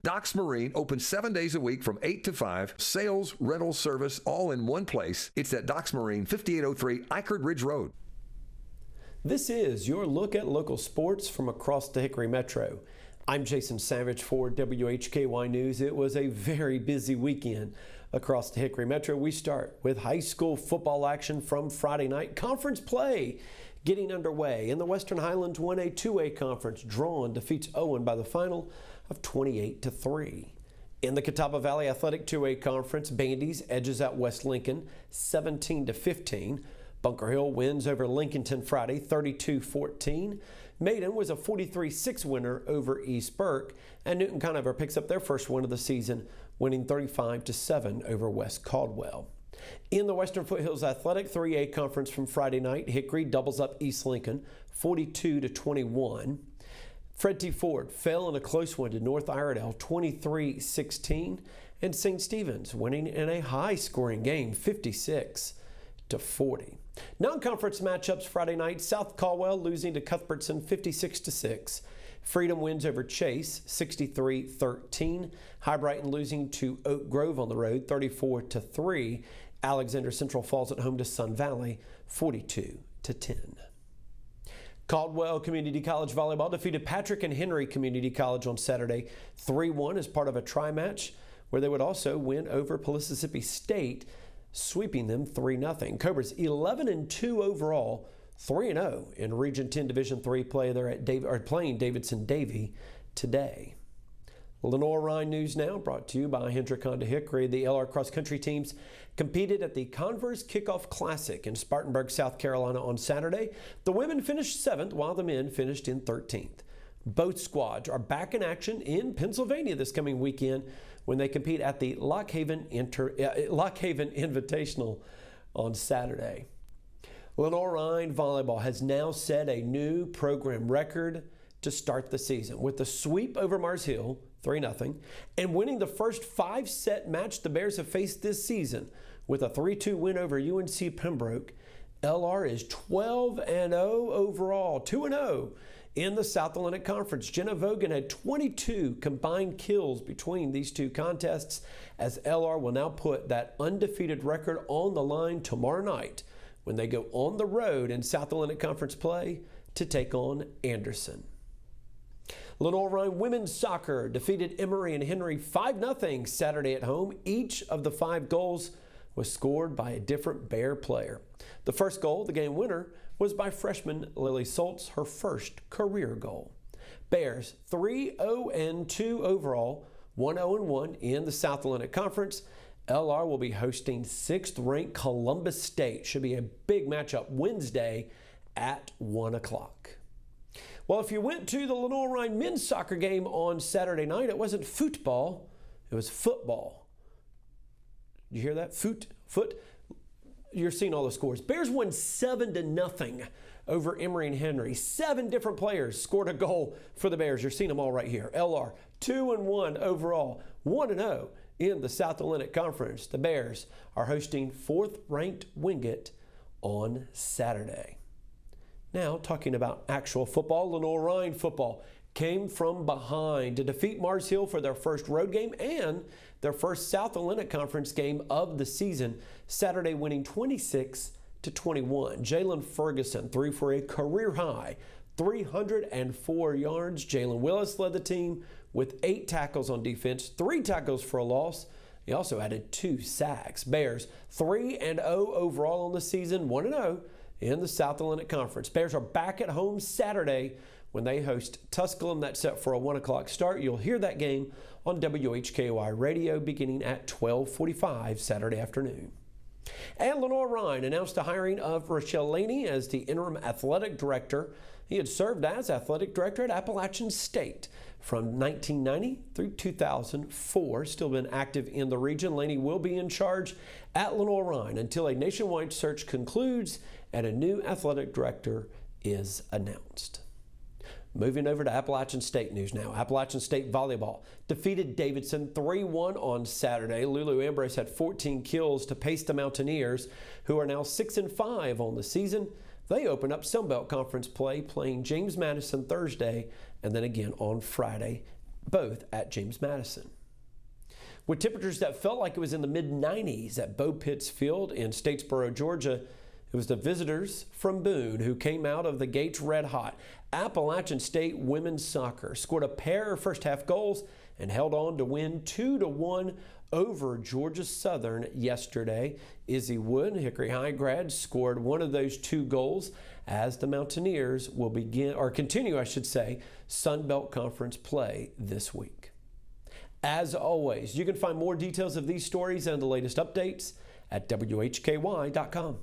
Docks Marine opens 7 days a week from 8 to 5. Sales, rental, service, all in one place. It's at Docks Marine, 5803 Eichard Ridge Road. This is your look at local sports from across the Hickory Metro. I'm Jason Savage for WHKY News. It was a very busy weekend across the Hickory Metro. We start with high school football action from Friday night. Conference play getting underway. In the Western Highlands 1A 2A conference, Drawn defeats Owen by the final of 28-3. In the Catawba Valley Athletic 2A conference, Bandy's edges out West Lincoln 17-15. Bunker Hill wins over Lincolnton Friday 32-14. Maiden was a 43-6 winner over East Burke, and Newton Conover picks up their first win of the season, winning 35-7 over West Caldwell. In the Western Foothills Athletic 3A conference from Friday night, Hickory doubles up East Lincoln 42-21. Fred T. Ford fell in a close one to North Iredell 23-16, and St. Stephen's winning in a high-scoring game 56-40. Non-conference matchups Friday night, South Caldwell losing to Cuthbertson 56-6. Freedom wins over Chase 63-13. High Brighton losing to Oak Grove on the road 34-3. Alexander Central falls at home to Sun Valley 42-10. Caldwell Community College volleyball defeated Patrick and Henry Community College on Saturday 3-1 as part of a tri-match where they would also win over Mississippi State, sweeping them 3-0. Cobras 11-2 overall, 3-0 in Region 10 Division III play. They're at playing Davidson-Davie today. Lenoir-Rhyne News now brought to you by Hendrick Honda Hickory. The LR cross country teams competed at the Converse Kickoff Classic in Spartanburg, South Carolina on Saturday. The women finished 7th while the men finished in 13th. Both squads are back in action in Pennsylvania this coming weekend when they compete at the Lock Haven Invitational on Saturday. Lenoir-Rhyne volleyball has now set a new program record to start the season with the sweep over Mars Hill 3-0 and winning the first 5-set match the Bears have faced this season with a 3-2 win over UNC Pembroke. LR is 12-0 overall, 2-0 in the South Atlantic Conference. Jenna Vogan had 22 combined kills between these two contests as LR will now put that undefeated record on the line tomorrow night when they go on the road in South Atlantic Conference play to take on Anderson. Lenoir-Rhyne women's soccer defeated Emory and Henry 5-0 Saturday at home. Each of the 5 goals was scored by a different Bear player. The first goal, the game winner, was by freshman Lily Soltz, her first career goal. Bears 3-0-2 overall, 1-0-1 in the South Atlantic Conference. LR will be hosting 6th-ranked Columbus State. Should be a big matchup Wednesday at 1 o'clock. Well, if you went to the Lenoir-Rhyne men's soccer game on Saturday night, it wasn't football, it was football. Did you hear that? Foot. You're seeing all the scores. Bears won 7-0 over Emory and Henry. 7 different players scored a goal for the Bears. You're seeing them all right here. LR 2-1 overall, 1-0 in the South Atlantic Conference. The Bears are hosting 4th-ranked Wingate on Saturday. Now, talking about actual football, Lenoir-Rhyne football came from behind to defeat Mars Hill for their first road game and their first South Atlantic Conference game of the season, Saturday winning 26-21. Jalen Ferguson threw for a career-high 304 yards. Jalen Willis led the team with 8 tackles on defense, 3 tackles for a loss. He also added 2 sacks. Bears 3-0 overall on the season, 1-0 in the South Atlantic Conference. Bears are back at home Saturday when they host Tusculum. That's set for a 1 o'clock start. You'll hear that game on WHKY radio beginning at 12:45 Saturday afternoon. And Lenoir-Rhyne announced the hiring of Rochelle Laney as the interim athletic director. He had served as athletic director at Appalachian State from 1990 through 2004. Still been active in the region. Laney will be in charge at Lenoir-Rhyne until a nationwide search concludes and a new athletic director is announced. Moving over to Appalachian State news now. Appalachian State volleyball defeated Davidson 3-1 on Saturday. Lulu Ambrose had 14 kills to pace the Mountaineers, who are now 6-5 on the season. They open up Sunbelt Conference play, playing James Madison Thursday and then again on Friday. both at James Madison. With temperatures that felt like it was in the mid-90s at Bo Pitts Field in Statesboro, Georgia, it was the visitors from Boone who came out of the gates red hot. Appalachian State women's soccer scored a pair of first-half goals and held on to win 2-1 over Georgia Southern yesterday. Izzy Wood, Hickory High grad, scored one of those 2 goals as the Mountaineers will continue, Sun Belt Conference play this week. As always, you can find more details of these stories and the latest updates at WHKY.com.